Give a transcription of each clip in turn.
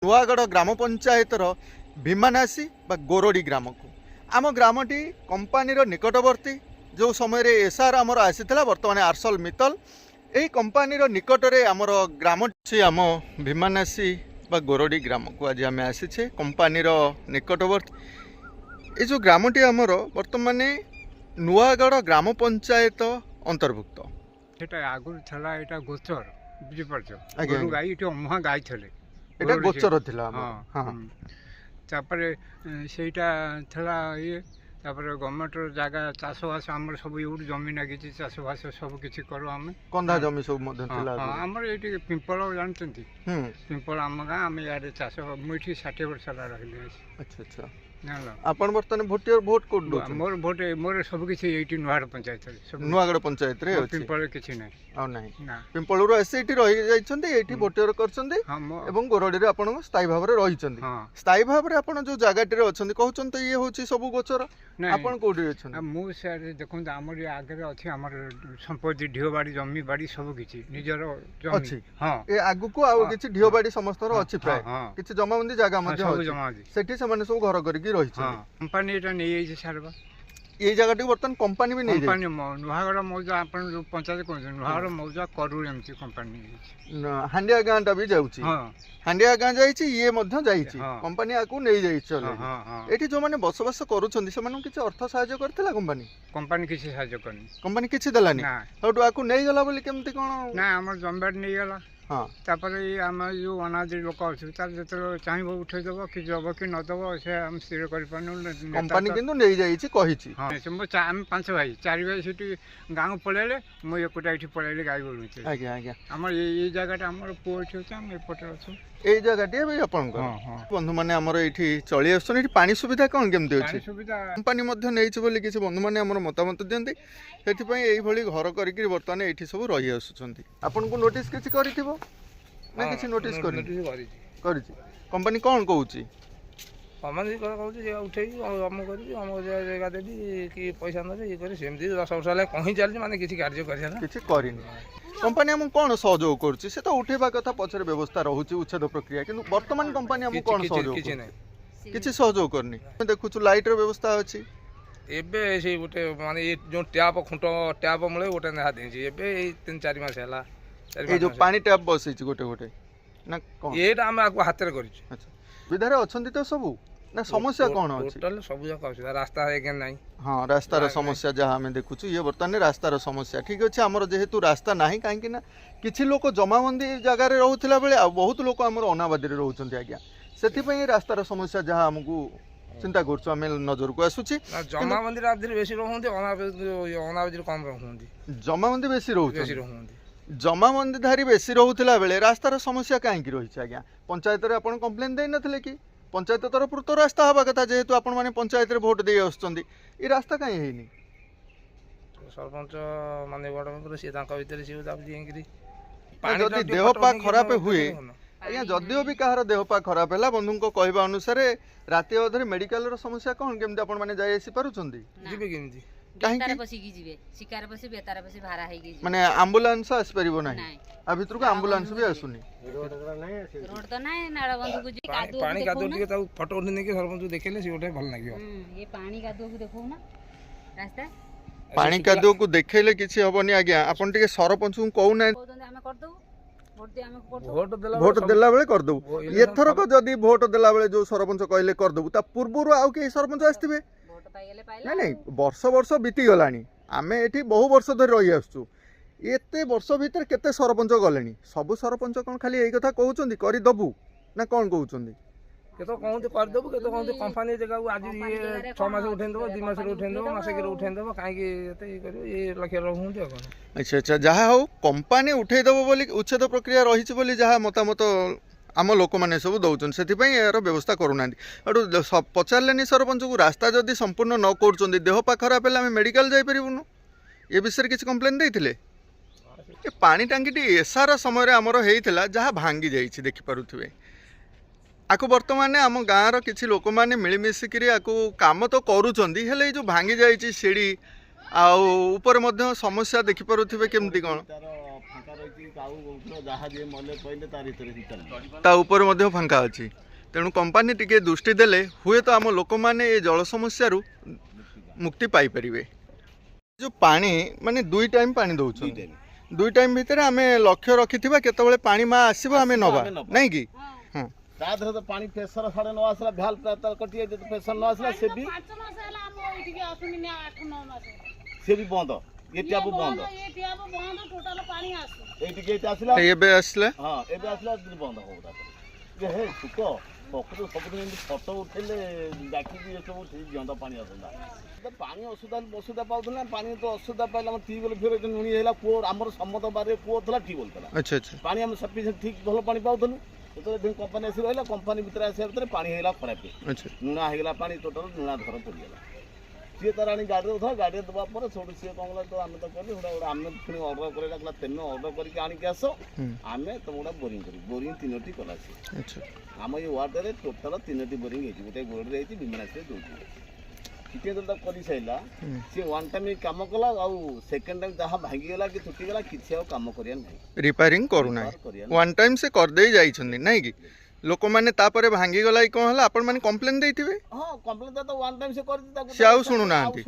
नुआगढ़ ग्राम पंचायतर भीमानासी बा गोरडी ग्राम को आम ग्रामटी कंपानी निकटवर्ती जो समय एसआर आमर आसीला बर्तमान आरसल मित्तल यही कंपानी निकट में आमर ग्राम आम भीमानासी बा गोरडी ग्राम को आज आम आसीचे कंपानी निकटवर्ती ये जो ग्रामटी आमर बर्तमान नुआगढ़ ग्राम पंचायत अंतर्भुक्त आगुरी था यहाँ गोचर बुझीपार आज्ञा गाई ये अमुहा गाई थे एटा गोचर थिला तापर सेटा थला ये तापर गवर्नमेंट जगह चाष बास आम सब ये जमी लगी चाष बास सब किसी करूँ आम कंधा जमी सब आमर ये पिंपल जानते पिंपल आम गाँ आम इे चाष मुझे 60 वर्ष रही। अच्छा अच्छा जान आपण बर्तमान भोटियर भोट कोड मोर भोट मोर सब किसी ये नुआगढ़ पंचायत नुआगढ़ पंचायत रे अछि पिंपल किसी ना आ नहीं पिंपल रो एसे एटी रहि जाइछन्ती एटी भोटियर करछन्ती एवं गोरडी रे आपण स्थायी भाव रे रहिछन्ती स्थायी भाव रे आपण जो जागाटी रे अछन्ती कहउछन्ती ये होछि सब गोचर आपण कोडी अछन्ती मु सर देखुन हमर आगे रे अछि हमर संपत्ति ढियो बाड़ी जमी बाड़ी सब किछि निजर जमी अछि हां ए आगु को आ किछि ढियो बाड़ी समस्त रो अछि प्राय किछि जमाबंदी जागा मध्ये अछि सेठी से माने सब घर करी रही कंपानी एटा नहीं जाइए सारबा ये जगह बर्तमान कंपानी भी नहीं कंपानी नुआगढ़ मौजा अपन जो पंचायत को नुआगढ़ मौजा करू एमती कंपानी हांडिया गाँ टा भी जाउची हांडिया गाँ जाइछि ये मध्य जाइछि कंपानी आकु नहीं जाइछि चले एठी जो माने बसवास करूछन्ती से माने किछि अर्थ सहायता करथिला कंपानी किछि सहायता करनी कंपानी किछि दलानी हटु आकु नहीं गला बोली केमती कोन ना हमर जमबाड नहीं गला तापर आम जो अनादि लोक अच्छे जो चाहे उठेदेव कि दब कि नदब से आम स्थिर कर कंपानी किंतु नहीं जाइछि कहिछि आम 5 भाई 4 भाई से गाँव पलैले मुझे एकोटा ये पलैले गाई गोरु आज्ञा आज्ञा आम ये जगह आम पुओ अच्छे आम एपटे अच्छे ये जगह भी अपन बंधु मैंने आमर ये चली आसुन पानी सुविधा कौन केमती अच्छी कंपानी नहीं किसी बंधु मैंने मतामत दिखती से घर करके बर्तमान ये सब रही आसुँच आपन को नोटिस किसी कर नोटिस कर कंपानी कौन कहूँ उठे जगह देवी कि पैसा ना ये सेमती 10 वर्ष है कहीं चलती माने किसी कार्य कर कंपानी आम कौन सहयोग करुच्ची से तो उठेबा कथा पछरे व्यवस्था रोचे उच्छेद प्रक्रिया किंतु वर्तमान कंपानी आम कौन सहयोग किसी सहयोग करनी देखु लाइट रो व्यवस्था अच्छी एबे से गोटे माने ये जो टैप खुंट टैप मुळे गोटे नहा देछि एबे 3-4 मास हैला ए जो पानी टैप बसै छि गोटे गोटे ना कोन एटा हम आको हाथ रे करिछि। अच्छा विधारे अछंती तो सब ना समस्या कौन अछि टोटल सब जक अछि रास्ता है के नहीं हां रास्तार समस्या जहाँ आम देखु ये बर्तमान रास्तार समस्या ठीक अच्छे आमर जेहेतु रास्ता ना कहीं किसी लोक जमाबंदी जगार रोला बेले बहुत लोक आम अनाबादी रोचे आज्ञा से रास्तार समस्या जहाँ आमको चिंता करें नजर को आसूँ जमाबंदी बेसी अनाबादी कम रहते जमाबंदी बेसी रोचे जमाबंदी धारी बेसी रोला बेले रास्तार समस्या कहीं रही आज्ञा पंचायत आप कंप्लेन दे नथिले कि पंचायत तरफ तो रास्ता हवा कथा जेहेतु आपण माने पंचायत रे वोट दे आछंती ई रास्ता काई हेनी सरपंच माने बड़ मंत्र से तांका भीतर से दाब दिएंगी जदि देह पा खराब हुए आज्ञा जदिओ भी कहार देह पा खराब है बंधु को कहवा अनुसार राति अधरे मेडिकल रो समस्या कौन केमती आपण माने जाय आसी पारुछंती जीवे केमती काहे बसिकी जीवे शिकार बसी बेतार बसी भारा हेगी माने एम्बुलेंस आस परिबो नाही आ भीतर को एम्बुलेंस भी आसुनी रोड तो नाही नाड़ बंधु को जी कादू पानी कादू के ता फोटो उठने ने के सरपंच देखेले से गोटे भल लागियो ये पानी कादू को देखो ना रास्ता पानी कादू को देखेले किछि हबनी आज्ञा आपण टिके सरपंच को कहू ना हमें कर दो भोट देला बेले कर दो एथर को जदी भोट देला बेले जो सरपंच कहले कर दो ता पूर्वरु आउ के सरपंच आस्थिबे नहीं नहीं वर्ष वर्ष बीती गलानी आमे एठी बहु वर्ष धरि रही आसु एते वर्ष भीतर केते सरपंच गलेनी सब सरपंच कोन खाली एई कथा कहउचंदी करि दबु ना कोन कहउचंदी केतो कहउते कर दबु केतो कहउते कंपनी जगह आज ये 6 मास उठेन दबो 2 मास उठेन दबो मास के उठेन दबो काहे के एते करियो ये लक्ष्य रहउंते कोन अच्छा अच्छा जहा हो कंपनी उठे दबो बोली उच्छेद प्रक्रिया रही छि बोली जहा मतामत आम लोक मैंने सब दौरान से यार व्यवस्था करूना पचारे सरपंच को रास्ता जदि संपूर्ण न कर देह पा खराब है आम मेडिकल जापरूनु ये विषय किसी कंप्लेन देते पानी टांगी एसआर समय आमर होता जहाँ भांगी जाइए देखिपे आपको बर्तमान आम गाँव किसी लोक मैंने मिलमिशिक काम तो करुँच जो भांगी जाइए सीढ़ी आपर समस्या देखिपे केमती कौन ତା ଉପରେ ମଧ୍ୟ ଫାଙ୍କା ଅଛି। ତେଣୁ କମ୍ପାନୀ ଟିକେ ଦୃଷ୍ଟି ଦେଲେ ହୁଏତ ଆମ ଲୋକମାନେ ଏ ଜଳ ସମସ୍ୟାରୁ ମୁକ୍ତି ପାଇପାରିବେ। ଯେଉଁ ପାଣି ମାନେ 2 ଟାଇମ୍ ପାଣି ଦେଉଛନ୍ତି, 2 ଟାଇମ୍ ଭିତରେ ଆମେ ଲକ୍ଷ୍ୟ ରଖିଥିବା କେତେବେଳେ ପାଣି ମା ଆସିବ ଆମେ ନେବା ନାଇଁ କି? ହଁ ତା ଦେହରେ ତ ପାଣି ପ୍ରେସର ସାଡ଼େ ନ ଆସିଲା ଭ୍ୟାଲ କଟି ଯଦି ପ୍ରେସର ନ ଆସିଲା ସେ ବି ବନ୍ଦ, ଏ ଟ୍ୟାପ ବନ୍ଦ, ଏଇଠିକି ଏଇଠି ଆସିଲା ଏବେ ଆସିଲା। ହଁ ଏବେ ଆସିଲା ବନ୍ଦ ହବ। ତାପରେ ହେ ସୁକ ପକରୁ ସବୁଦିନ ଏମିତି ଫଟୋ ଉଠେଇଲେ ଡାକିକି ଏସବୁ ଠିକ୍ ଦିଅନ୍ତା ପାଣି ଆସନ୍ତା। ପାଣି ଅସୁବିଧା ପାଉଥିଲା, ପାଣି ତ ଅସୁବିଧା ପାଇଲା ଆମ ଟ୍ୟୁବୱେଲ୍ ଫେରେ ନୁଣି ହେଇଗଲା। କୂଅ ଆମର ସମସ୍ତ ବାରରେ କୂଅ ଥିଲା, ଟ୍ୟୁବୱେଲ୍ ଥିଲା। ଆଚ୍ଛା ଆଚ୍ଛା ପାଣି ଆମେ ସଫିସିଏଣ୍ଟ ଠିକ୍ ଭଲ ପାଣି ପାଉଥିଲୁ। ଯେତେବେଳେ କମ୍ପାନୀ ଆସି ରହିଲା, କମ୍ପାନୀ ଭିତରେ ଆସିବା ଭିତରେ ପାଣି ହେଇଗଲା ଖରାପ, ଆଚ୍ଛା ଲୁଣା ହେଇଗଲା ପାଣି, ଟୋଟାଲ ଲୁଣା ଧର ପଡ଼ିଗଲା। ସିଏ ତାର ଆଣି ଗାଡ଼ିରେ ଦେଉଥିଲା, ଗାଡ଼ିରେ ଦେବା ପରେ ସେଠୁ ସିଏ କ'ଣ କଲା, ତ ଆମେ ତ କଲୁ ସେଟା ଆମେ ପୁଣି ଅର୍ଡ଼ର କରି ଡାକିଲା, ତେମେ ଅର୍ଡ଼ର କରିକି ଆଣିକି ଆସ, ଆମେ ତୁମ ଗୋଟେ ବୋରିଂ କରିବୁ। ବୋରିଂ 3ଟି କଲା ସିଏ। ଆଚ୍ଛା ଆମ ଏଇ ୱାର୍ଡ଼ରେ ଟୋଟାଲ 3ଟି ବୋରିଂ ହେଇଛି। ଗୋଟେ ଗୋଡ଼ରେ ହେଇଛି, ବିମେରାସିରେ ଦେଉଛି। ଟିକେ ଯେତେବେଳେ ତାକୁ କରିସାରିଲା, ସିଏ 1 ଟାଇମ୍ କାମ କଲା, ଆଉ 2nd ଟାଇମ୍ ଯାହା ଭାଙ୍ଗିଗଲା କି ତୁଟିଗଲା କିଛି ଆଉ କାମ କରିବାର ନାହିଁ, ରିପାରିଂ କରୁନାହିଁ। 1 ଟାଇମ୍ ସେ କରିଦେଇ ଯାଇଛନ୍ତି ନାଇଁ କି? ଲୋକମାନେ ତାପରେ ଭାଙ୍ଗିଗଲା କି କ'ଣ ହେଲା ଆପଣ ମାନେ କମ୍ପ୍ଲେନ୍ ଦେଇଥିବେ। ହଁ କମ୍ପ୍ଲେନ୍ ତ 1 ଟାଇମ୍ ସେ କରିଛି, ତାକୁ ସେ ଆଉ ଶୁଣୁନାହାନ୍ତି।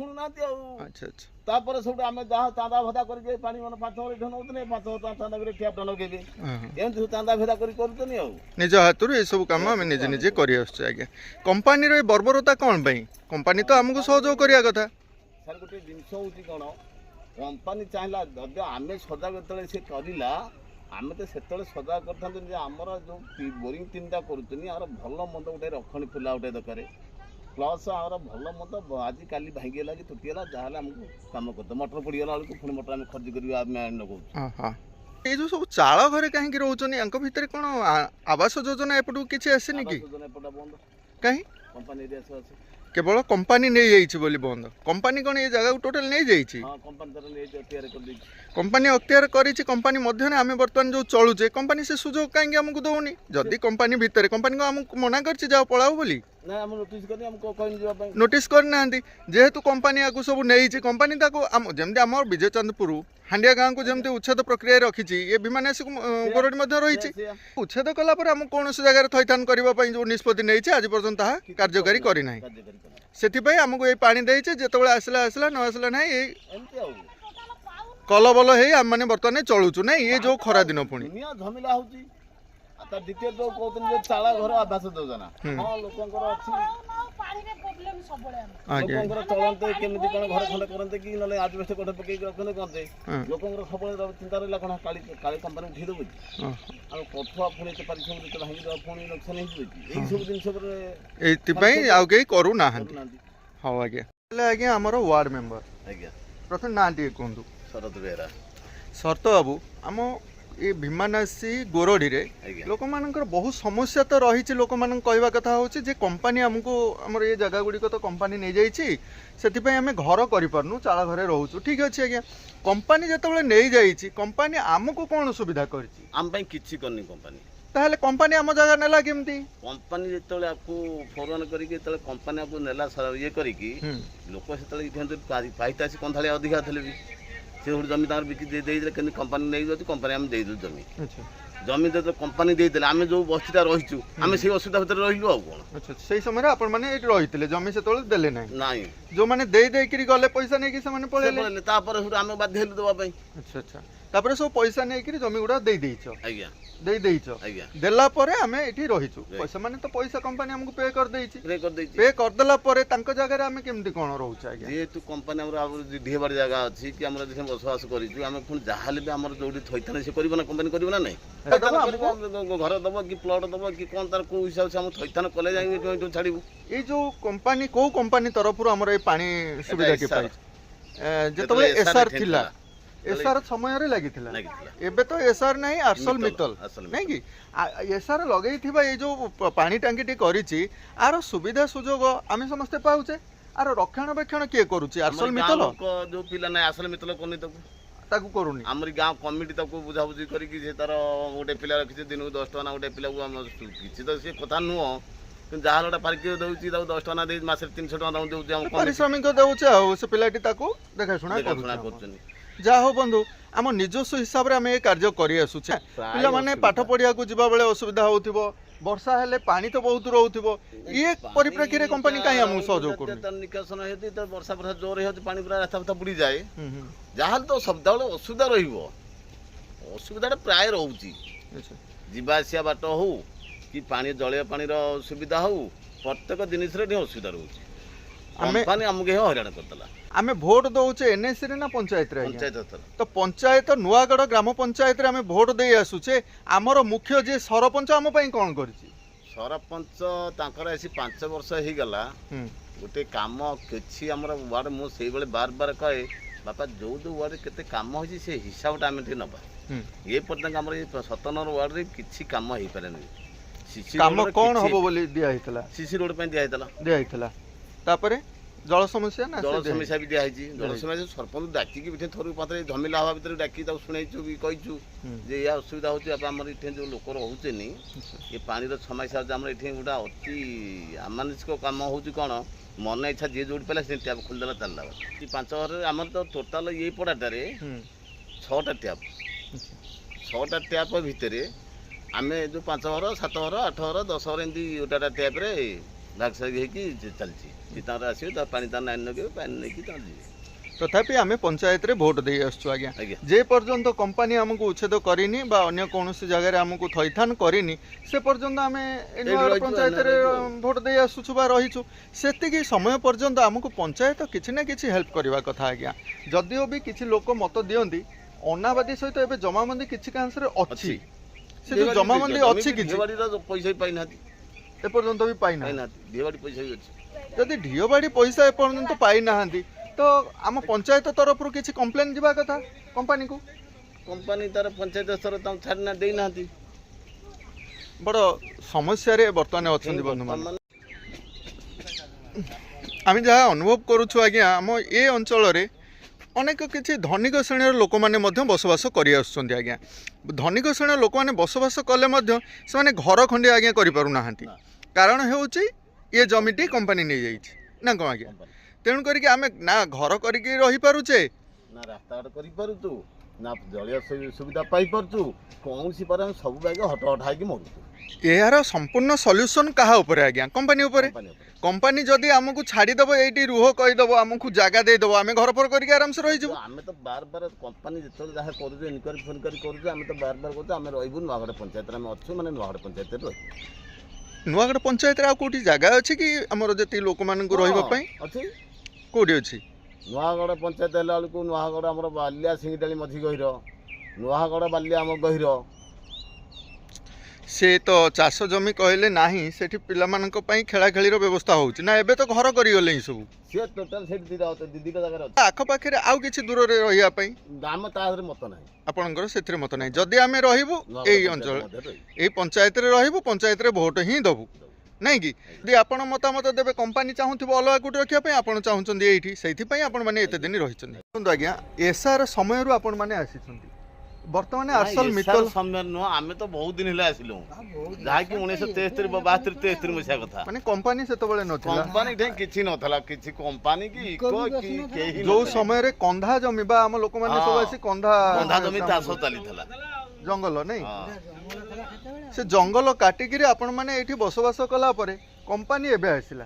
ଆଉ ଆଚ୍ଛା ଆଚ୍ଛା ତାପରେ ସେଠୁ ଆମେ ଯାହା ଚାନ୍ଦା ଭେଦା କରିକି ପାଣି ମାନେ 500 ଏଠି ନେଉଥିଲେ, 500 ଚାନ୍ଦା କରି ଟ୍ୟାପ୍ ଲଗେଇବେ, ଏମିତି ସବୁ ଚାନ୍ଦା ଭେଦା କରି କରୁଛନ୍ତି। ଆଉ ନିଜ ହାତରୁ ଏସବୁ କାମ ଆମେ ନିଜେ ନିଜେ କରି ଆସୁଛୁ। ଆଜ୍ଞା କମ୍ପାନୀର ଏ ବର୍ବରତା କ'ଣ ପାଇଁ? କମ୍ପାନୀ ତ ଆମକୁ ସହଯୋଗ କରିବା କଥା। ସାର୍ ଗୋଟେ ଜିନିଷ ହେଉଛି କ'ଣ, କମ୍ପାନୀ ଚାହିଁଲା ଯଦି ଆମେ ସଜାଗ ଯେତେବେଳେ ସେ କରିଲା, ଆମେ ତ ସେତେବେଳେ ସଜାଗ କରିଥାନ୍ତୁ ଯେ ଆମର ଯେଉଁ ବୋରିଂ 3ଟା କରୁଛନ୍ତି, ଆମର ଭଲ ମନ୍ଦ ଗୋଟେ ରକ୍ଷଣୀ ଫୁଲା ଗୋଟେ ଦରକାର, ପ୍ଲସ୍ ଆମର ଭଲ ମନ୍ଦ ଆଜିକାଲି ଭାଙ୍ଗିଗଲା କି ତୁଟିଗଲା ଯାହାହେଲେ ଆମକୁ କାମ କରିଦେବ। ମଟର ପଡ଼ିଗଲା ବେଳକୁ ପୁଣି ମଟର ଆମେ ଖର୍ଚ୍ଚ କରିବା, ଆମେ ଆଣି ଲଗାଉଛୁ। ଏଇ ଯେଉଁ ସବୁ ଚାଳ ଘରେ କାହିଁକି ରହୁଛନ୍ତି, ୟାଙ୍କ ଭିତରେ କ'ଣ ଆବାସ ଯୋଜନା ଏପଟକୁ କିଛି ଆସିନି କି? ଏପଟା ବନ୍ଦ, କାହିଁ କମ୍ପାନୀ ଏରିଆ ସବୁ ଅଛି। କେବଳ କମ୍ପାନୀ ନେଇଯାଇଛି ବୋଲି ବନ୍ଦ? କମ୍ପାନୀ କ'ଣ ଏ ଜାଗାକୁ ଟୋଟାଲ ନେଇଯାଇଛି? ହଁ କମ୍ପାନୀ ତାର ନେଇଛି, ଅକ୍ତିଆର କରିଦେଇଛି। କମ୍ପାନୀ ଅକ୍ତିଆର କରିଛି, କମ୍ପାନୀ ମଧ୍ୟରେ ଆମେ ବର୍ତ୍ତମାନ ଯେଉଁ ଚଳୁଛେ, କମ୍ପାନୀ ସେ ସୁଯୋଗ କାହିଁକି ଆମକୁ ଦେଉନି? ଯଦି କମ୍ପାନୀ ଭିତରେ, କମ୍ପାନୀ କ'ଣ ଆମକୁ ମନା କରିଛି ଯାଅ ପଳାଉ ବୋଲି? ନାଇଁ ଆମେ ନୋଟିସ୍ କରି ଆମକୁ କହିନି ଯିବା ପାଇଁ। ନୋଟିସ୍ କରିନାହାନ୍ତି। ଯେହେତୁ କମ୍ପାନୀ ଆକୁ ସବୁ ନେଇଛି, କମ୍ପାନୀ ତାକୁ ଯେମିତି ଆମର ବିଜୟଚାନ୍ଦପୁର ହାଣ୍ଡିଆ ଗାଁକୁ ଯେମିତି ଉଚ୍ଛେଦ ପ୍ରକ୍ରିୟାରେ ରଖିଛି, ଏ ବିମାନାଶୀ ଗୋରଡ଼ି ମଧ୍ୟ ରହିଛି। ଉଚ୍ଛେଦ କଲା ପରେ ଆମକୁ କୌଣସି ଜାଗାରେ ଥଇଥାନ କରିବା ପାଇଁ ଯେଉଁ ନିଷ୍ପତ୍ତି ନେଇଛି ଆଜି ପର୍ଯ୍ୟନ୍ତ ତାହା କାର୍ଯ୍ୟକାରୀ କରିନାହିଁ। ସେଥିପାଇଁ ଆମକୁ ଏଇ ପାଣି ଦେଇছে, ଯେତେବେଳେ ଆସିଲା ଆସିଲା, ନ ଆସିଲା ନାହିଁ। ଏଇ ଏମିତି ଆଉ କଲବଲ ହେଇ ଆମମାନେ ବର୍ତ୍ତମାନ ଚଳୁଛୁ ନାଇଁ? ଏ ଯେଉଁ ଖରା ଦିନ ପୁଣି ଦୁନିଆ ଝମିଲା ହେଉଛି। ତା ଦ୍ୱିତୀୟ ଯେଉଁ କହୁଛନ୍ତି ଯେ ଚାଳ ଘର ଆବାସ ଯୋଜନା, ହଁ ଲୋକଙ୍କର ଅଛି, ଲୋକଙ୍କର ଚଳନ୍ତେ କେମିତି କ'ଣ ଘର ଖଣ୍ଡେ କରନ୍ତେ କି ନହେଲେ ଆଜବେଷ୍ଟ କୋଠା ପକେଇକି ରଖନ୍ତେ କରନ୍ତେ, ଲୋକଙ୍କର ସବୁବେଳେ ଚିନ୍ତା ରହିଲା କ'ଣ କାଳି କମ୍ପାନୀ ଉଠେଇ ଦେବୁ କି, ଆଉ କଠୁଆ ପୁଣି ଏତେ ପାରିଶ୍ରମ ଯେତେ ଭାଙ୍ଗିଦେବା ପୁଣି ନୋକସାନ ହେଇଯିବ କି, ଏଇସବୁ ଜିନିଷ ଉପରେ ଏଇଥିପାଇଁ ଆଉ କେହି କରୁନାହାନ୍ତି। ହଉ ଆଜ୍ଞା, ହେଲେ ଆଜ୍ଞା ଆମର ୱାର୍ଡ ମେମ୍ବର, ଆଜ୍ଞା ପ୍ରଥମେ ନାଁ ଟିକେ କୁହନ୍ତୁ। ଶରତ ବେହେରା। ଶରତ ବାବୁ, ଆମ ଏ ଭୀମାନାସୀ ଗୋରଡ଼ିରେ ଲୋକମାନଙ୍କର ବହୁ ସମସ୍ୟା ତ ରହିଛି। ଲୋକମାନଙ୍କ କହିବା କଥା ହେଉଛି ଯେ କମ୍ପାନୀ ଆମକୁ, ଆମର ଏ ଜାଗା ଗୁଡ଼ିକ ତ କମ୍ପାନୀ ନେଇଯାଇଛି, ସେଥିପାଇଁ ଆମେ ଘର କରିପାରୁନୁ, ଚାଳ ଘରେ ରହୁଛୁ। ଠିକ୍ ଅଛି ଆଜ୍ଞା, କମ୍ପାନୀ ଯେତେବେଳେ ନେଇଯାଇଛି, କମ୍ପାନୀ ଆମକୁ କ'ଣ ସୁବିଧା କରିଛି? ଆମ ପାଇଁ କିଛି କରିନି କମ୍ପାନୀ। ତାହେଲେ କମ୍ପାନୀ ଆମ ଜାଗା ନେଲା କେମିତି? କମ୍ପାନୀ ଯେତେବେଳେ ଆକୁ ଫରୱାର୍ଡ କରିକି ଯେତେବେଳେ କମ୍ପାନୀ ଆକୁ ନେଲା ଇଏ କରିକି, ଲୋକ ସେତେବେଳେ ଇଭେଣ୍ଟ ପାଇତା ଆସି କନ୍ଥାଳିଆ ଅଧିକା ଥିଲେ ବି ସେ ଗୋଟେ ଜମି ତାଙ୍କର ବିକି ଦେଇଦେଲେ, କିନ୍ତୁ କମ୍ପାନୀ ନେଇଯାଉଛି, କମ୍ପାନୀ ଆମେ ଦେଇଦେଲୁ ଜମି। ଜମି ଯେତେବେଳେ କମ୍ପାନୀ ଦେଇଦେଲେ, ଆମେ ଯେଉଁ ବସ୍ତିଟା ରହିଛୁ, ଆମେ ସେଇ ଅସୁବିଧା ଭିତରେ ରହିଲୁ। ଆଉ କ'ଣ ସେଇ ସମୟରେ ଆପଣମାନେ ଏଇଠି ରହିଥିଲେ, ଜମି ସେତେବେଳେ ଦେଲେ ନାହିଁ? ନାଇଁ, ଯେଉଁମାନେ ଦେଇକିରି ଗଲେ ପଇସା ନେଇକି ସେମାନେ ପଳେଇଲେ, ତାପରେ ସେଠୁ ଆମେ ବାଧ୍ୟ ହେଲୁ ଦେବା ପାଇଁ। ଆଚ୍ଛା ଆଚ୍ଛା, ତାପରେ ସବୁ ପଇସା ନେଇକିରି ଜମି ଗୁଡ଼ା ଦେଇଦେଇଛ? ଆଜ୍ଞା ଦେଇଦେଇଛ। ଆଜ୍ଞା, ଦେଲା ପରେ ଆମେ ଏଠି ରହିଛୁ, ପଇସା ମାନେ ତ ପଇସା କମ୍ପାନୀ ଆମକୁ ପେ କରିଦେଇଛି। ପେ କରିଦେଲା ପରେ ତାଙ୍କ ଜାଗାରେ ଆମେ କେମିତି କ'ଣ ରହୁଛୁ ଆଜ୍ଞା? ଯେହେତୁ କମ୍ପାନୀ ଆମର ଢିଏବାଡ଼ି ଜାଗା ଅଛି କି ଆମର ଯେମିତି ବସବାସ କରିଛୁ, ଆମେ ପୁଣି ଯାହାହେଲେ ବି ଆମର ଯୋଉଠି ଥଇଥାନ ସେ କରିବ ନା, କମ୍ପାନୀ କରିବ ନା ନାହିଁ? ଘର ଦବ କି ପ୍ଲଟ ଦବ କି କ'ଣ, ତାର କୋଉ ହିସାବରେ ସେ ଆମକୁ ଥଇଥାନ କଲେ ଯାଇକି ଛାଡ଼ିବୁ। ଏଇ ଯୋଉ କମ୍ପାନୀ, କୋଉ କମ୍ପାନୀ ତରଫରୁ ଆମର ଏଇ ପାଣି ସୁବିଧାଟି ପାଇଛି? ଯେତେବେଳେ ଏସ୍ଆର୍ ଥିଲା, ଏସ୍ଆର୍ ସମୟରେ ଲାଗିଥିଲା, ଏବେ ତ ଏସ୍ଆର୍ ନାହିଁ, ଆର୍ସଲ ମିତ୍ତଲ ନାଇଁ କି? ଏସ୍ଆର୍ ଲଗେଇଥିବା ଏଇ ଯୋଉ ପାଣି ଟାଙ୍କିଟି କରିଛି, ଆର ସୁବିଧା ସୁଯୋଗ ଆମେ ସମସ୍ତେ ପାଉଛେ, ଆର ରକ୍ଷଣାବେକ୍ଷଣ କିଏ କରୁଛି? ଆର୍ସଲ ମିତ୍ତଲ ଯୋଉ ପିଲା ନାହିଁ, ଆର୍ସଲ ମିତ୍ତଲ କରୁନି, ତାକୁ କରୁନି। ଆମର ଗାଁ କମିଟି ତାକୁ ବୁଝାବୁଝି କରିକି ସେ ତାର ଗୋଟେ ପିଲା ରଖିଛି, ଦିନକୁ 10 ଟଙ୍କା ନା ଗୋଟେ ପିଲାକୁ, ଆମର କିଛି ତ ସେ କଥା ନୁହଁ, କିନ୍ତୁ ଯାହା ଗୋଟେ ପାରିକି ଦେଉଛି, ତାକୁ 10 ଟଙ୍କା ଦେଇ ମାସରେ 300 ଟଙ୍କା ଦେଉଛି, ଆମ ପାରିଶ୍ରମିକ ଦେଉଛି, ଆଉ ସେ ପିଲାଟି ତାକୁ ଦେଖାଶୁଣା କରୁଛନ୍ତି। ଯାହା ହଉ ବନ୍ଧୁ ଆମ ନିଜସ୍ୱ ହିସାବରେ ଆମେ ଏ କାର୍ଯ୍ୟ କରି ଆସୁଛେ ପିଲାମାନେ ପାଠ ପଢିବାକୁ ଯିବା ବେଳେ ଅସୁବିଧା ହେଉଥିବ ବର୍ଷା ହେଲେ ପାଣି ତ ବହୁତ ରହୁଥିବ ଇଏ ପରିପ୍ରେକ୍ଷୀରେ କମ୍ପାନୀ କାହିଁ ଆମକୁ ସହଯୋଗ କରୁନି ନିକାଶନ ହେଇଛି ତ ବର୍ଷା ବର୍ଷା ଜୋର ହେଇଯାଉଛି ପାଣି ପୁରା ରାସ୍ତା ଫାସ୍ତା ବୁଡ଼ିଯାଏ ଯାହାହେଲେ ତ ସଦାବେଳେ ଅସୁବିଧା ରହିବ ଅସୁବିଧାଟା ପ୍ରାୟ ରହୁଛି ଯିବା ଆସିବା ବାଟ ହଉ କି ପାଣି ଜଳୀୟ ପାଣିର ସୁବିଧା ହଉ ପ୍ରତ୍ୟେକ ଜିନିଷରେ ଟିକେ ଅସୁବିଧା ରହୁଛି କମ୍ପାନୀ ଆମକୁ ହିଁ ହଇରାଣ କରିଦେଲା ଆମେ ଭୋଟ ଦଉଛେ ଏନ୍ଏସି ରେ ନା ପଞ୍ଚାୟତରେ ପଞ୍ଚାୟତ ଥର ତ ପଞ୍ଚାୟତ ନୂଆଗଡ଼ ଗ୍ରାମ ପଞ୍ଚାୟତରେ ଆମେ ଭୋଟ ଦେଇ ଆସୁଛେ ଆମର ମୁଖ୍ୟ ଯିଏ ସରପଞ୍ଚ ଆମ ପାଇଁ କ'ଣ କରିଛି ସରପଞ୍ଚ ତାଙ୍କର ଆସି 5 ବର୍ଷ ହେଇଗଲା ଗୋଟେ କାମ କିଛି ଆମର ୱାର୍ଡ ମୁଁ ସେଇଭଳି ବାର କହେ ବାପା ଯୋଉ ୱାର୍ଡରେ କେତେ କାମ ହେଇଛି ସେ ହିସାବଟା ଆମେ ଟିକେ ନେବା ଏ ପର୍ଯ୍ୟନ୍ତ ଆମର ଏଇ 57 ୱାର୍ଡରେ କିଛି କାମ ହେଇପାରେନି କାମ କ'ଣ ହବ ବୋଲି ଦିଆ ହେଇଥିଲା ସିସି ରୋଡ ପାଇଁ ଦିଆହେଇଥିଲା ତାପରେ ଜଳ ସମସ୍ୟା ନା ଜଳ ସମସ୍ୟା ବି ଦିଆହେଇଛି ଜଳ ସମସ୍ୟା ସରପଞ୍ଚ ଡାକିକି ବି ଥରୁ ପାଖରେ ଝମିଲା ହବା ଭିତରେ ଡାକି ତାକୁ ଶୁଣେଇଛୁ ବି କହିଛୁ ଯେ ଏଇଆ ଅସୁବିଧା ହେଉଛି ବାପା ଆମର ଏଠି ଯେଉଁ ଲୋକ ରହୁଛେନି ଏ ପାଣିର ସମସ୍ୟା ହେଉଛି ଆମର ଏଠି ଗୋଟେ ଅତି ଆମାନସିକ କାମ ହେଉଛି କ'ଣ ମନ ଇଚ୍ଛା ଯିଏ ଯୋଉଠି ପାଇଲା ସେ ଟ୍ୟାପ୍ ଖୋଲିଦେଲା ଚାଲିଲା 5 ଘରରେ ଆମର ତ ଟୋଟାଲ ଏଇ ପଡ଼ାଟାରେ 6ଟା ଟ୍ୟାପ୍ 6ଟା ଟ୍ୟାପ୍ ଭିତରେ ଆମେ ଯେଉଁ 5 ଘର 7 ଘର 8 ଘର 10 ଘର ଏମିତି ଗୋଟାଟା ଟ୍ୟାପ୍ରେ ଭାଗସାଗି ହେଇକି ଚାଲିଛି ସେ ତାଙ୍କର ଆସିବେ ତା ପାଣି ତାର ନାଇଁ ଲଗେଇବେ ପାଣି ନେଇକି ତାଙ୍କର ଯିବେ ତଥାପି ଆମେ ପଞ୍ଚାୟତରେ ଭୋଟ ଦେଇ ଆସୁଛୁ ଆଜ୍ଞା ଯେ ପର୍ଯ୍ୟନ୍ତ କମ୍ପାନୀ ଆମକୁ ଉଚ୍ଛେଦ କରିନି ବା ଅନ୍ୟ କୌଣସି ଜାଗାରେ ଆମକୁ ଥଇଥାନ କରିନି ସେ ପର୍ଯ୍ୟନ୍ତ ଆମେ ପଞ୍ଚାୟତରେ ଭୋଟ ଦେଇ ଆସୁଛୁ ବା ରହିଛୁ ସେତିକି ସମୟ ପର୍ଯ୍ୟନ୍ତ ଆମକୁ ପଞ୍ଚାୟତ କିଛି ନା କିଛି ହେଲ୍ପ କରିବା କଥା ଆଜ୍ଞା ଯଦିଓ ବି କିଛି ଲୋକ ମତ ଦିଅନ୍ତି ଅନାବାଦୀ ସହିତ ଏବେ ଜମାବନ୍ଦୀ କିଛି କାଂଶରେ ଅଛି ସେ ଯୋଉ ଜମାବନ୍ଦୀ ଅଛି କିଛି ପଇସା ବି ପାଇନାହାନ୍ତି ଏପର୍ଯ୍ୟନ୍ତ ବି ପାଇନାହାନ୍ତି ଢିଅବାଡ଼ି ପଇସା ବି ଅଛି ଯଦି ଢିଅବାଡ଼ି ପଇସା ଏପର୍ଯ୍ୟନ୍ତ ପାଇନାହାନ୍ତି ତ ଆମ ପଞ୍ଚାୟତ ତରଫରୁ କିଛି କମ୍ପ୍ଲେନ୍ ଯିବା କଥା କମ୍ପାନୀକୁ କମ୍ପାନୀ ତାର ପଞ୍ଚାୟତ ସ୍ତର ତାଙ୍କୁ ଛାଡ଼ିନା ଦେଇନାହାନ୍ତି ବଡ଼ ସମସ୍ୟାରେ ବର୍ତ୍ତମାନ ଅଛନ୍ତି ବନ୍ଧୁମାନେ ଆମେ ଯାହା ଅନୁଭବ କରୁଛୁ ଆଜ୍ଞା ଆମ ଏ ଅଞ୍ଚଳରେ ଅନେକ କିଛି ଧନିକ ଶ୍ରେଣୀର ଲୋକମାନେ ମଧ୍ୟ ବସବାସ କରି ଆସୁଛନ୍ତି ଆଜ୍ଞା ଧନିକ ଶ୍ରେଣୀର ଲୋକମାନେ ବସବାସ କଲେ ମଧ୍ୟ ସେମାନେ ଘର ଖଣ୍ଡିଏ ଆଜ୍ଞା କରିପାରୁନାହାନ୍ତି କାରଣ ହେଉଛି ଏ ଜମିଟି କମ୍ପାନୀ ନେଇଯାଇଛି ନା କ'ଣ ଆଜ୍ଞା ତେଣୁ କରିକି ଆମେ ନା ଘର କରିକି ରହିପାରୁଛେ ନା ରାସ୍ତାଘାଟ କରିପାରୁଛୁ ନା ଜଳୀୟ ସୁବିଧା ପାଇପାରୁଛୁ କୌଣସି ପରେ ଆମେ ସବୁ ବାଗେ ହଟ ହେଇକି ମରୁଛୁ ଏହାର ସମ୍ପୂର୍ଣ୍ଣ ସଲ୍ୟୁସନ୍ କାହା ଉପରେ ଆଜ୍ଞା କମ୍ପାନୀ ଉପରେ କମ୍ପାନୀ ଯଦି ଆମକୁ ଛାଡ଼ିଦେବ ଏଇଠି ରୁହ କହିଦେବ ଆମକୁ ଜାଗା ଦେଇଦେବ ଆମେ ଘର ଫର କରିକି ଆରାମସେ ରହିଯିବୁ ଆମେ ତ ବାର କମ୍ପାନୀ ଯେତେବେଳେ ଯାହା କରୁଛୁ ଇନକ୍ୱାରି ଫିନକ୍ୱାରି କରୁଛୁ ଆମେ ତ ବାର କହୁଛୁ ଆମେ ରହିବୁ ନୂଆଗଡ଼ ପଞ୍ଚାୟତରେ ଆମେ ଅଛୁ ମାନେ ନୂଆଗଡ଼ ପଞ୍ଚାୟତରେ ରହିବୁ ନୂଆଗଡ଼ ପଞ୍ଚାୟତରେ ଆଉ କୋଉଠି ଜାଗା ଅଛି କି ଆମର ଯେତିକି ଲୋକମାନଙ୍କୁ ରହିବା ପାଇଁ ଅଛି କୋଉଠି ଅଛି ନୂଆଗଡ଼ ପଞ୍ଚାୟତ ହେଲା ବେଳକୁ ନୂଆଗଡ଼ ଆମର ବାଲିଆ ସିଙ୍ଗିଟାଳି ମଝି ଗହିର ନୂଆଗଡ଼ ବାଲିଆ ଆମ ଗହିର ସେ ତ ଚାଷ ଜମି କହିଲେ ନାହିଁ ସେଠି ପିଲାମାନଙ୍କ ପାଇଁ ଖେଳାଖେଳିର ବ୍ୟବସ୍ଥା ହେଉଛି ନା ଏବେ ତ ଘର କରିଗଲେ ହିଁ ସବୁ ସିଏ ଟୋଟାଲ ସେଠି ଦିଦିଟା ଜାଗାରେ ଅଛି ଆଖପାଖରେ ଆଉ କିଛି ଦୂରରେ ରହିବା ପାଇଁ ଆମ ତା ଦେହରେ ମତ ନାହିଁ ଆପଣଙ୍କର ସେଥିରେ ମତ ନାହିଁ ଯଦି ଆମେ ରହିବୁ ଏଇ ଅଞ୍ଚଳ ଏଇ ପଞ୍ଚାୟତରେ ରହିବୁ ପଞ୍ଚାୟତରେ ଭୋଟ ହିଁ ଦେବୁ ନାଇଁ କି ଯଦି ଆପଣ ମତାମତ ଦେବେ କମ୍ପାନୀ ଚାହୁଁଥିବ ଅଲଗା କୋଉଠି ରଖିବା ପାଇଁ ଆପଣ ଚାହୁଁଛନ୍ତି ଏଇଠି ସେଇଥିପାଇଁ ଆପଣମାନେ ଏତେ ଦିନ ରହିଛନ୍ତି ଦେଖନ୍ତୁ ଆଜ୍ଞା ଏସ୍ଆର୍ ସମୟରୁ ଆପଣମାନେ ଆସିଛନ୍ତି ବର୍ତ୍ତମାନ ଆସଲ ମିତଲ ସମୟ ନୁହଁ ଆମେ ତ ବହୁତ ଦିନ ହେଲା ଆସିଲୁ ଯାହାକି 1973 72 73 ମସିହା କଥା ମାନେ କମ୍ପାନୀ ସେତେବେଳେ ନଥିଲା କମ୍ପାନୀ ଠେଇଁ କିଛି ନଥିଲା କିଛି କମ୍ପାନୀ କି ଇକୋ କି କେହି ଯୋଉ ସମୟରେ କନ୍ଧା ଜମି ବା ଆମ ଲୋକମାନେ ସବୁ ଆସି କନ୍ଧା ଜମି ଚାଷ ଚାଲିଥିଲା ଜଙ୍ଗଲ ନାଇଁ ସେ ଜଙ୍ଗଲ କାଟିକିରି ଆପଣମାନେ ଏଇଠି ବସବାସ କଲା ପରେ କମ୍ପାନୀ ଏବେ ଆସିଲା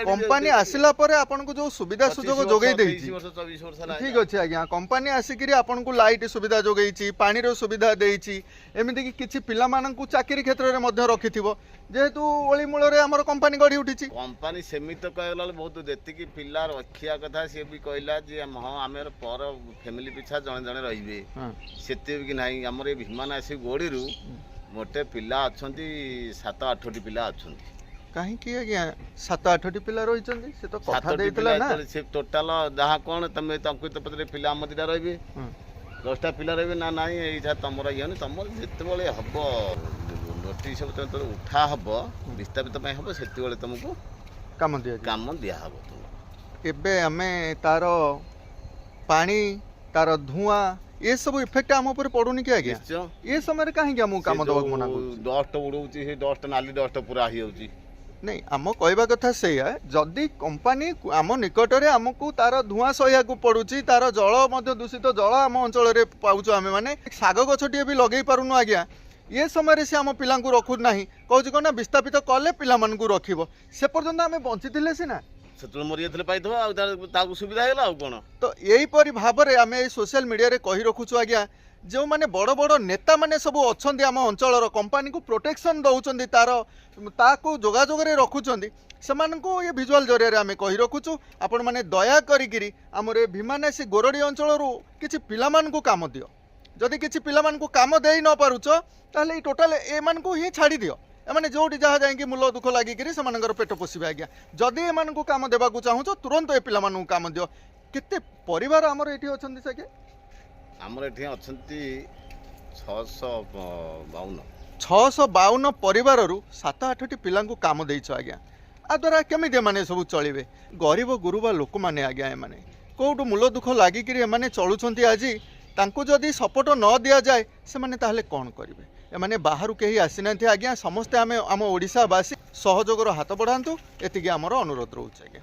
କମ୍ପାନୀ ଆସିଲା ପରେ ଆପଣଙ୍କୁ ଯୋଉ ସୁବିଧା ସୁଯୋଗ ଯୋଗେଇ ଦେଇଛି ଠିକ ଅଛି ଆଜ୍ଞା କମ୍ପାନୀ ଆସିକିରି ଆପଣଙ୍କୁ ଲାଇଟ୍ ସୁବିଧା ଯୋଗେଇଛି ପାଣିର ସୁବିଧା ଦେଇଛି ଏମିତିକି କିଛି ପିଲାମାନଙ୍କୁ ଚାକିରି କ୍ଷେତ୍ରରେ ମଧ୍ୟ ରଖିଥିବ ଯେହେତୁ ଓଳିମୂଳରେ ଆମର କମ୍ପାନୀ ଗଢ଼ି ଉଠିଛି କମ୍ପାନୀ ସେମିତି କହିଲା ବହୁତ ଯେତିକି ପିଲା ରଖିବା କଥା ସିଏ ବି କହିଲା ଯେ ହଁ ଆମର ପର ଫ୍ୟାମିଲି ପିଛା ଜଣେ ଜଣେ ରହିବେ ସେତିକି ନାହିଁ ଆମର ଏ ବିମାନ ଆସି ଗୋଡ଼ିରୁ ଗୋଟେ ପିଲା ଅଛନ୍ତି 7-8ଟି ପିଲା ଅଛନ୍ତି କାହିଁକି ଆଜ୍ଞା 7-8ଟି ପିଲା ରହିଛନ୍ତି ସେ ତ କଥା ଦେଇଥିଲା ନା ସେ ଟୋଟାଲ ଯାହା କ'ଣ ତମେ ତାଙ୍କୁ ତ ପଛରେ ପିଲା ଆମ ଦିଟା ରହିବେ 10ଟା ପିଲା ରହିବେ ନା ନାଇଁ ଏଇଟା ତମର ଇଏ ତମର ଯେତେବେଳେ ହବ ନୋଟିସ୍ ଯେତେବେଳେ ଉଠା ହବ ବିସ୍ତାପିତ ପାଇଁ ହବ ସେତେବେଳେ ତମକୁ କାମ ଦିଆହବ ଏବେ ଆମେ ତାର ପାଣି ତାର ଧୂଆଁ ଏ ସବୁ ଇଫେକ୍ଟ ଆମ ଉପରେ ପଡୁନି କି ଆଜ୍ଞା ଏ ସମୟରେ କାହିଁକି ଆମକୁ କାମ ଦେବାକୁ ମନା କରୁଛି ଡଷ୍ଟ ଉଡଉଛି ସେ ଡଷ୍ଟ ନାଲି ଡଷ୍ଟ ପୁରା ହେଇଯାଉଛି नहीं आम कहवा कथा से जदि कंपानी आम निकटरे आमको तार धुआं सहिया पड़ुची तार जल दूषित जल आम अंचल पाऊँ आम मैंने शाग गछटे भी लगे पारुनु आज्ञा ये समय से आम पिला रखुना कौच कौन विस्थापित कले पिला रखिब से पर्यंत आम बंची सीना से मरी जाते सुविधा है कौन तो यहीपरि भाव में आम सोशल मीडिया रे कही रखुचु आज्ञा जो माने बड़ बड़ नेता माने सब अच्छे आम अंचल कंपानी को प्रोटेक्शन दौरान तार ताकू जोगाजोग रखुंट से ये भिजुआल जरिया आम कही रखुचु आपण मैंने दया करी आमर ए भीमानेसी गोरडी अंचल किसी पिला काम दियो जदि किसी पिला काम दे न पारुच ताले टोटाल एम ही छाड़ी दियो एमाने जोटी जहाँ जाकि मूल दुख लगिकी से पेट पोषे आज्ञा जदि एम काम देवाक चाहूच तुरंत ए पिला काम दियो केते परिवार आमर ये अच्छा सके आमर ये अच्छा 652 652 परिवार 7-8टी पिला काम देच आज्ञा आ द्वारा केमी माने सब चलिए गरीब गुरुबा लोक मैंने आज्ञा एमाने कौटू मूल दुख लगिकी एमाने चलुंट आज तांको जदि सपोर्ट न दि जाए से माने ताहले कौन करेंगे एमाने बाहर कहीं आसीना आज्ञा समस्ते आम ओडिशावासी सहयोगर हाथ बढ़ातु एति आमर अनुरोध रोचे आज्ञा।